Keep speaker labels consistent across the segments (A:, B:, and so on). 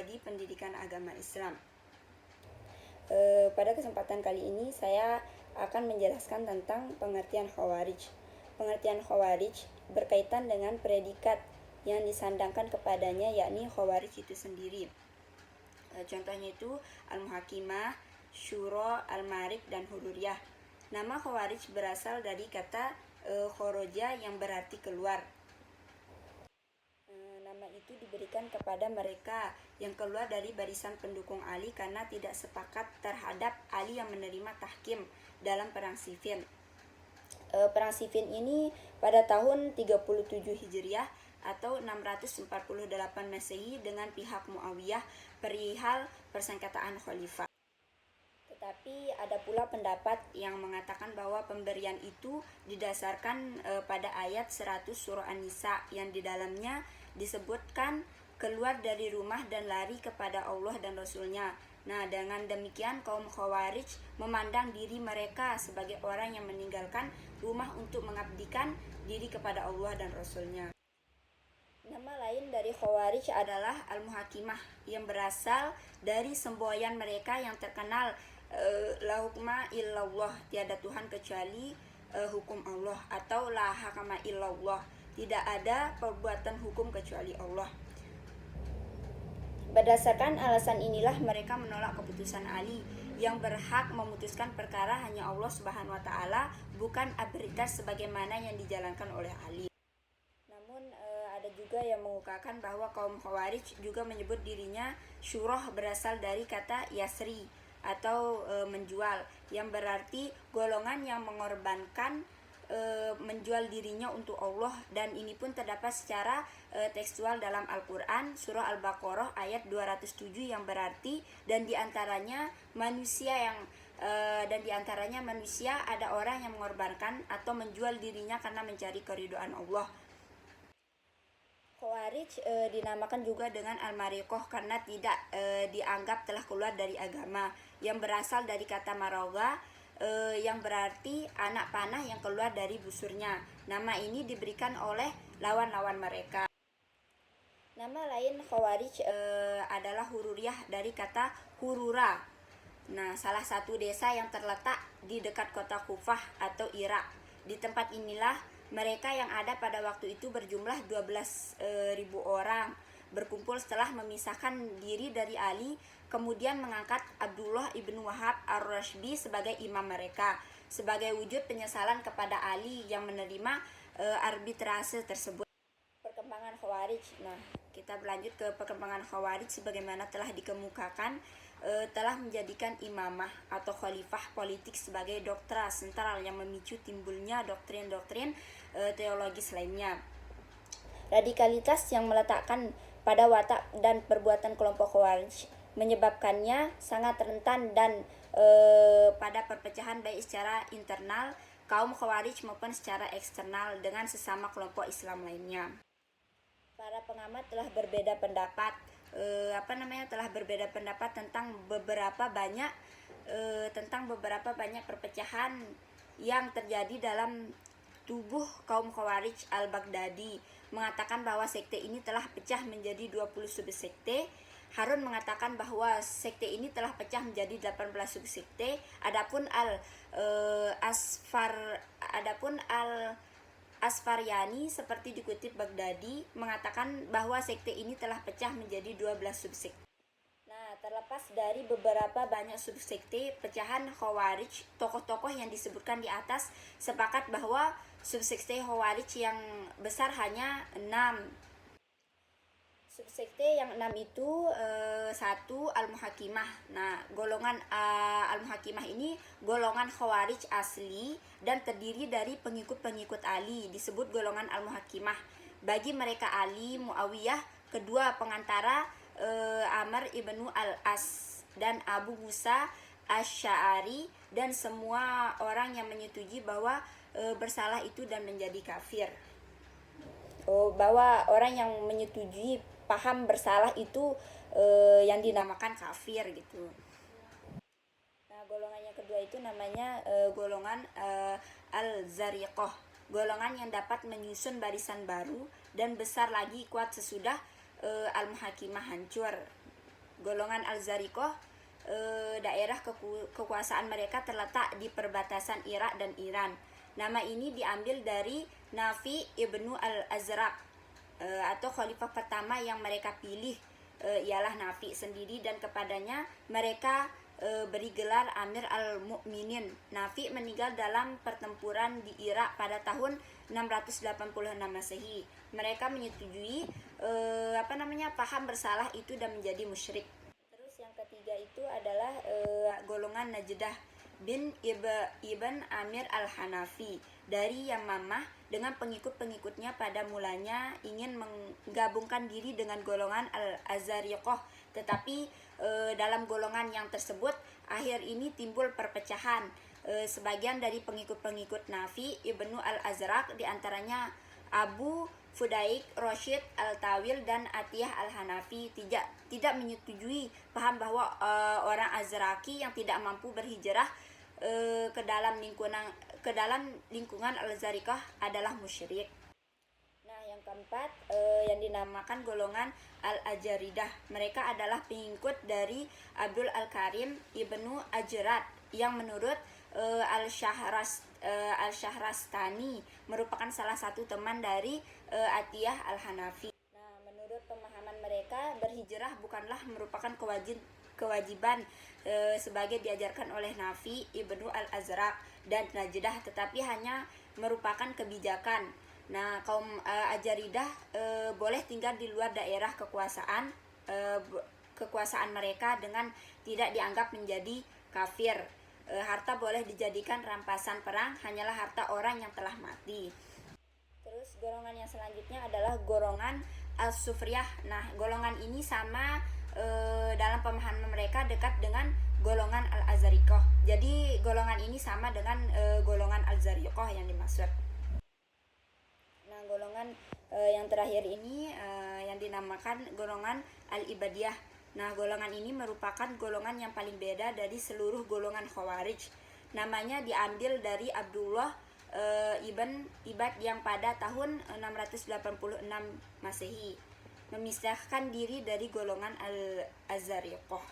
A: Prodi Pendidikan Agama Islam. Pada kesempatan kali ini saya akan menjelaskan tentang pengertian Khawarij. Pengertian Khawarij berkaitan dengan predikat yang disandangkan kepadanya, yakni Khawarij itu sendiri. Contohnya itu Al-Muhakimah, Syuro, Al-Marik, dan Hururiyah. Nama Khawarij berasal dari kata khoroja yang berarti keluar. Nama itu diberikan kepada mereka yang keluar dari barisan pendukung Ali karena tidak sepakat terhadap Ali yang menerima tahkim dalam Perang Siffin. Perang Siffin ini pada tahun 37 Hijriah atau 648 Masehi dengan pihak Muawiyah perihal persengketaan khalifah. Tetapi ada pula pendapat yang mengatakan bahwa pemberian itu didasarkan pada ayat 100 surah An-Nisa yang di dalamnya disebutkan keluar dari rumah dan lari kepada Allah dan Rasulnya. Nah, dengan demikian kaum Khawarij memandang diri mereka sebagai orang yang meninggalkan rumah untuk mengabdikan diri kepada Allah dan Rasulnya. Nama lain dari Khawarij adalah Al-Muhakimah yang berasal dari semboyan mereka yang terkenal la hukma illallah, tiada Tuhan kecuali hukum Allah, atau la hakama illallah, tidak ada perbuatan hukum kecuali Allah. Berdasarkan alasan inilah mereka menolak keputusan Ali yang berhak memutuskan perkara hanya Allah Subhanahu wa taala, bukan otoritas sebagaimana yang dijalankan oleh Ali. Namun ada juga yang mengukakan bahwa kaum Khawarij juga menyebut dirinya syuroh berasal dari kata yasri atau menjual, yang berarti golongan yang mengorbankan menjual dirinya untuk Allah, dan ini pun terdapat secara tekstual dalam Al-Quran surah Al-Baqarah ayat 207 yang berarti dan diantaranya manusia ada orang yang mengorbankan atau menjual dirinya karena mencari keridhaan Allah. Khawarij dinamakan juga dengan Al-Mariqoh karena tidak dianggap telah keluar dari agama, yang berasal dari kata maraga yang berarti anak panah yang keluar dari busurnya. Nama ini diberikan oleh lawan-lawan mereka. Nama lain Khawarij adalah Hururiyah dari kata hurura. Nah, salah satu desa yang terletak di dekat kota Kufah atau Irak. Di tempat inilah mereka yang ada pada waktu itu berjumlah 12.000 orang berkumpul setelah memisahkan diri dari Ali, kemudian mengangkat Abdullah ibnu Wahab ar-Rashbi sebagai imam mereka, sebagai wujud penyesalan kepada Ali yang menerima arbitrase tersebut. Perkembangan Khawarij. Nah, kita berlanjut ke perkembangan Khawarij sebagaimana telah dikemukakan, telah menjadikan imamah atau khalifah politik sebagai doktrin sentral yang memicu timbulnya doktrin-doktrin teologis lainnya. Radikalitas yang meletakkan pada watak dan perbuatan kelompok Khawarij menyebabkannya sangat rentan dan pada perpecahan baik secara internal kaum Khawarij maupun secara eksternal dengan sesama kelompok Islam lainnya. Para pengamat telah berbeda pendapat tentang beberapa banyak perpecahan yang terjadi dalam tubuh kaum Khawarij. Al-Baghdadi mengatakan bahwa sekte ini telah pecah menjadi 20 subsekte. Harun mengatakan bahwa sekte ini telah pecah menjadi 18 subsekte. Adapun Al-Asfaryani seperti dikutip Baghdadi mengatakan bahwa sekte ini telah pecah menjadi 12 subsekte. Nah, terlepas dari beberapa banyak subsekte pecahan Khawarij, tokoh-tokoh yang disebutkan di atas sepakat bahwa subsekte Khawarij yang besar hanya 6. Subsekte yang 6 itu 1. Al-Muhakimah. Nah, golongan Al-Muhakimah ini golongan Khawarij asli dan terdiri dari pengikut-pengikut Ali, disebut golongan Al-Muhakimah. Bagi mereka Ali, Muawiyah, kedua pengantara Amr ibnu al-As dan Abu Musa Asy'ari, dan semua orang yang menyetujui bahwa bersalah itu dan menjadi kafir. Bahwa orang yang menyetujui paham bersalah itu yang dinamakan kafir gitu. Nah, golongan yang kedua itu namanya golongan Al-Zariqah, golongan yang dapat menyusun barisan baru dan besar lagi kuat sesudah Al-Muhakimah hancur. Golongan Al-Zariqah, daerah kekuasaan mereka terletak di perbatasan Irak dan Iran. Nama ini diambil dari Nafi ibnu Al-Azraq, atau khalifah pertama yang mereka pilih ialah Nafi sendiri, dan kepadanya mereka beri gelar Amir al-Mu'minin. Nafi meninggal dalam pertempuran di Irak pada tahun 686 Masehi. Mereka menyetujui paham bersalah itu dan menjadi musyrik. Terus yang ketiga itu adalah golongan Najdah bin Ibn Amir al-Hanafi dari Yamamah, dengan pengikut-pengikutnya pada mulanya ingin menggabungkan diri dengan golongan Al-Azariqah, tetapi dalam golongan yang tersebut akhir ini timbul perpecahan. Sebagian dari pengikut-pengikut Nafi ibnu Al-Azraq, diantaranya Abu Fudaik, Rashid Al-Tawil, dan Atiyah Al-Hanafi tidak menyetujui paham bahwa orang Azraqi yang tidak mampu berhijrah ke dalam lingkungan Al-Zariqah adalah musyrik. Nah, yang keempat yang dinamakan golongan Al-Ajaridah. Mereka adalah pengikut dari Abdul Al-Karim ibnu Ajrat yang menurut Al-Syahrastani merupakan salah satu teman dari Atiyah Al-Hanafi. Nah, menurut pemahaman mereka, berhijrah bukanlah merupakan kewajiban sebagai diajarkan oleh Nafi ibnu Al-Azraq dan Najdah, tetapi hanya merupakan kebijakan. Nah, kaum Ajaridah boleh tinggal di luar daerah kekuasaan mereka dengan tidak dianggap menjadi kafir. Harta boleh dijadikan rampasan perang, hanyalah harta orang yang telah mati. Terus golongan yang selanjutnya adalah golongan Al-Sufriyah. Nah, golongan ini sama dalam pemahaman mereka dekat dengan golongan Al-Azariqah. Jadi golongan ini sama dengan golongan Al-Zariqah yang dimaksud. Nah, golongan yang terakhir ini yang dinamakan golongan Al-Ibadiyah. Nah, golongan ini merupakan golongan yang paling beda dari seluruh golongan Khawarij. Namanya diambil dari Abdullah ibn Ibad yang pada tahun 686 Masehi memisahkan diri dari golongan Al-Azariqah.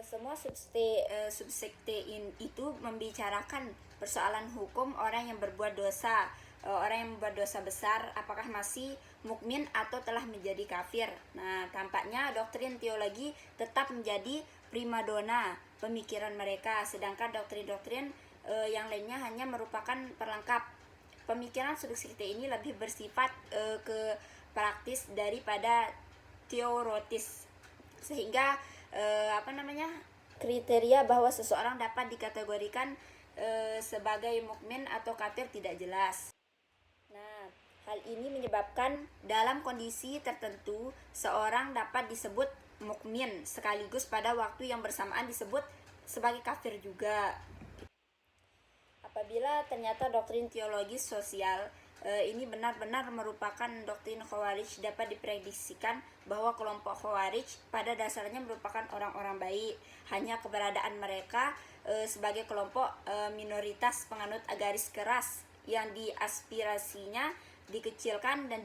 A: Semua subsekte itu membicarakan persoalan hukum orang yang berbuat dosa. Orang yang membuat dosa besar apakah masih mukmin atau telah menjadi kafir. Nah, tampaknya doktrin teologi tetap menjadi primadona pemikiran mereka, sedangkan doktrin-doktrin yang lainnya hanya merupakan perlengkap. Pemikiran subsekte ini lebih bersifat ke praktis daripada teoritis, sehingga kriteria bahwa seseorang dapat dikategorikan sebagai mukmin atau kafir tidak jelas. Nah, hal ini menyebabkan dalam kondisi tertentu seorang dapat disebut mukmin sekaligus pada waktu yang bersamaan disebut sebagai kafir juga. Apabila ternyata doktrin teologis sosial ini benar-benar merupakan doktrin Khawarij, dapat diprediksikan bahwa kelompok Khawarij pada dasarnya merupakan orang-orang baik. Hanya keberadaan mereka sebagai kelompok minoritas penganut agaris keras yang diaspirasinya dikecilkan dan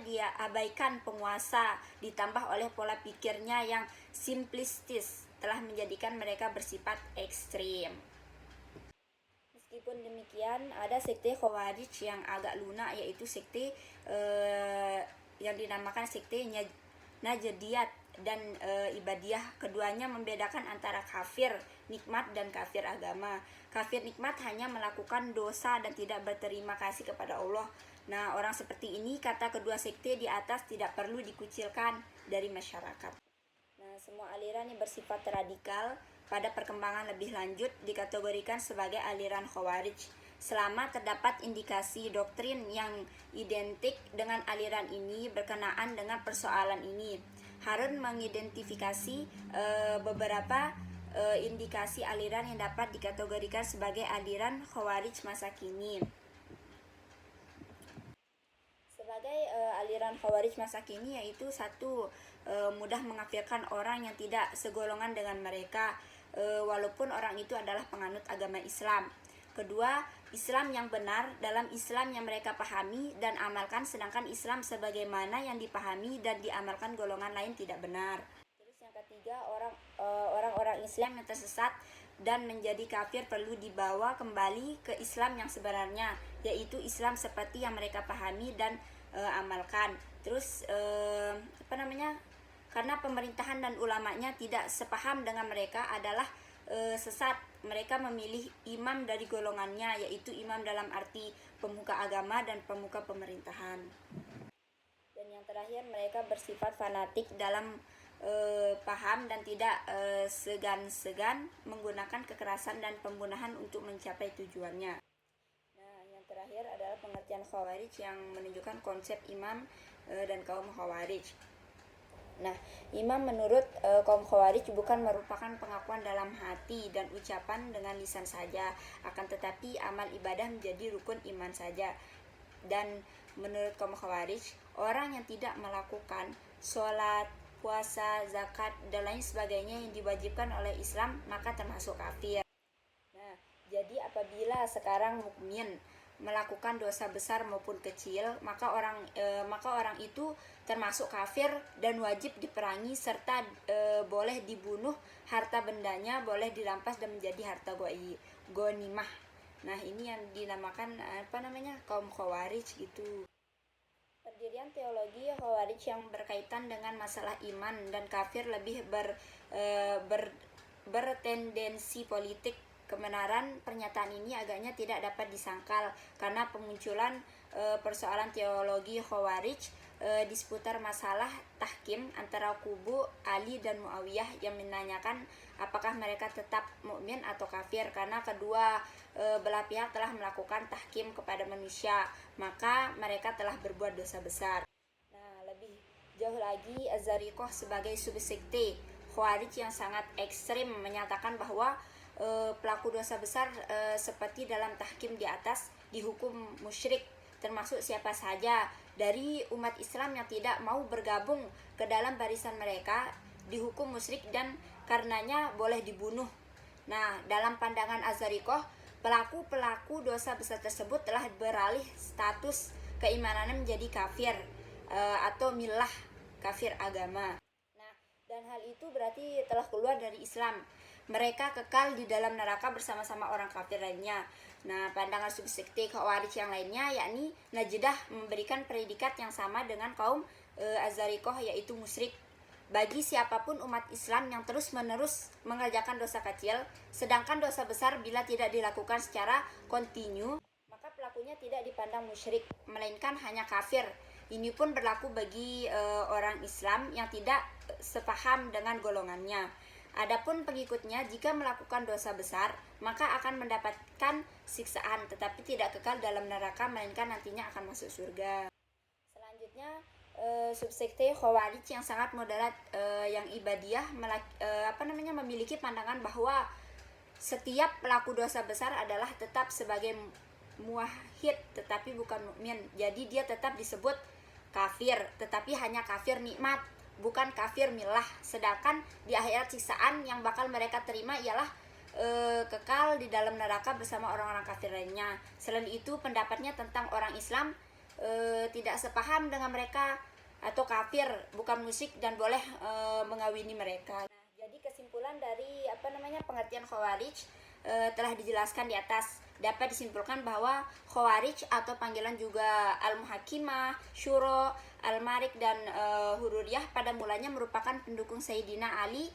A: diabaikan penguasa, ditambah oleh pola pikirnya yang simplistis telah menjadikan mereka bersifat ekstrim. Meskipun demikian, ada sekte Khawarij yang agak lunak, yaitu sekte yang dinamakan sekte Najdiyat dan Ibadiyah. Keduanya membedakan antara kafir nikmat dan kafir agama. Kafir nikmat hanya melakukan dosa dan tidak berterima kasih kepada Allah. Nah, orang seperti ini, kata kedua sekte di atas, tidak perlu dikucilkan dari masyarakat. Nah, semua aliran yang bersifat radikal pada perkembangan lebih lanjut dikategorikan sebagai aliran Khawarij, selama terdapat indikasi doktrin yang identik dengan aliran ini berkenaan dengan persoalan ini. Harun mengidentifikasi beberapa indikasi aliran yang dapat dikategorikan sebagai aliran Khawarij masa kini. Sebagai aliran Khawarij masa kini, yaitu satu, mudah mengkafirkan orang yang tidak segolongan dengan mereka walaupun orang itu adalah penganut agama Islam. Kedua, Islam yang benar dalam Islam yang mereka pahami dan amalkan, sedangkan Islam sebagaimana yang dipahami dan diamalkan golongan lain tidak benar. Terus yang ketiga, orang-orang Islam yang tersesat dan menjadi kafir perlu dibawa kembali ke Islam yang sebenarnya, yaitu Islam seperti yang mereka pahami dan amalkan. Terus karena pemerintahan dan ulamanya tidak sepaham dengan mereka adalah sesat. Mereka memilih imam dari golongannya, yaitu imam dalam arti pemuka agama dan pemuka pemerintahan. Dan yang terakhir, mereka bersifat fanatik dalam paham dan tidak segan-segan menggunakan kekerasan dan pembunuhan untuk mencapai tujuannya. Nah, yang terakhir adalah pengertian Khawarij yang menunjukkan konsep imam dan kaum Khawarij. Nah, imam menurut kaum Khawarij bukan merupakan pengakuan dalam hati dan ucapan dengan lisan saja, akan tetapi amal ibadah menjadi rukun iman saja. Dan menurut kaum Khawarij, orang yang tidak melakukan sholat, puasa, zakat, dan lain sebagainya yang diwajibkan oleh Islam, maka termasuk kafir. Nah, jadi apabila sekarang mukmin melakukan dosa besar maupun kecil, maka orang itu termasuk kafir dan wajib diperangi, serta boleh dibunuh, harta bendanya boleh dirampas dan menjadi harta ghanimah. Nah, ini yang dinamakan kaum Khawarij gitu. Pendirian teologi Khawarij yang berkaitan dengan masalah iman dan kafir lebih bertendensi politik. Kebenaran pernyataan ini agaknya tidak dapat disangkal karena pemunculan persoalan teologi Khawarij di seputar masalah tahkim antara kubu Ali dan Muawiyah yang menanyakan apakah mereka tetap mukmin atau kafir, karena kedua belah pihak telah melakukan tahkim kepada manusia, maka mereka telah berbuat dosa besar. Nah, lebih jauh lagi, Az-Zariqah sebagai subsekte Khawarij yang sangat ekstrim menyatakan bahwa pelaku dosa besar seperti dalam tahkim di atas dihukum musyrik, termasuk siapa saja dari umat Islam yang tidak mau bergabung ke dalam barisan mereka dihukum musyrik dan karenanya boleh dibunuh. Nah, dalam pandangan Az-Zariqah, pelaku dosa besar tersebut telah beralih status keimanannya menjadi kafir atau milah, kafir agama. Nah, dan hal itu berarti telah keluar dari Islam. Mereka kekal di dalam neraka bersama-sama orang kafir lainnya. Nah, pandangan subsekte Khawarij yang lainnya, yakni Najdah, memberikan predikat yang sama dengan kaum Az-Zariqah, yaitu musyrik bagi siapapun umat Islam yang terus-menerus mengerjakan dosa kecil, sedangkan dosa besar bila tidak dilakukan secara kontinu, maka pelakunya tidak dipandang musyrik, melainkan hanya kafir. Ini pun berlaku bagi orang Islam yang tidak sepaham dengan golongannya. Adapun pengikutnya jika melakukan dosa besar, maka akan mendapatkan siksaan, tetapi tidak kekal dalam neraka, melainkan nantinya akan masuk surga. Selanjutnya, subsekte Khawarij yang sangat moderat, yang ibadiyah, memiliki pandangan bahwa setiap pelaku dosa besar adalah tetap sebagai muwahhid, tetapi bukan mukmin. Jadi dia tetap disebut kafir, tetapi hanya kafir nikmat, bukan kafir milah. Sedangkan di akhirat siksaan yang bakal mereka terima ialah kekal di dalam neraka bersama orang-orang kafir lainnya. Selain itu, pendapatnya tentang orang Islam tidak sepaham dengan mereka, atau kafir bukan musyrik dan boleh mengawini mereka. Nah, jadi kesimpulan dari pengertian Khawarij telah dijelaskan di atas. Dapat disimpulkan bahwa Khawarij atau panggilan juga Al-Muhakimah, Syuro, Al-Marik dan Hururiyah pada mulanya merupakan pendukung Sayyidina Ali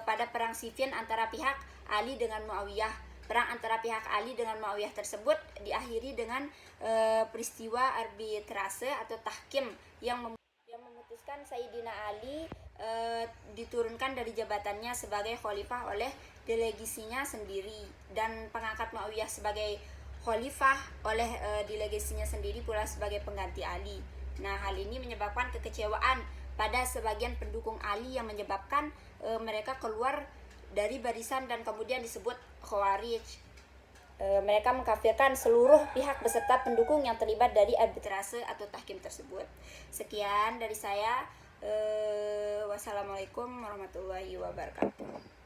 A: pada perang Siffin antara pihak Ali dengan Muawiyah. Perang antara pihak Ali dengan Muawiyah tersebut diakhiri dengan peristiwa arbitrase atau tahkim yang memutuskan Sayyidina Ali diturunkan dari jabatannya sebagai khalifah oleh delegasinya sendiri, dan pengangkat Muawiyah sebagai khalifah oleh delegasinya sendiri pula sebagai pengganti Ali. Nah, hal ini menyebabkan kekecewaan pada sebagian pendukung Ali yang menyebabkan mereka keluar dari barisan dan kemudian disebut Khawarij. Mereka mengkafirkan seluruh pihak beserta pendukung yang terlibat dari arbitrase atau tahkim tersebut. Sekian dari saya. Wassalamualaikum warahmatullahi wabarakatuh.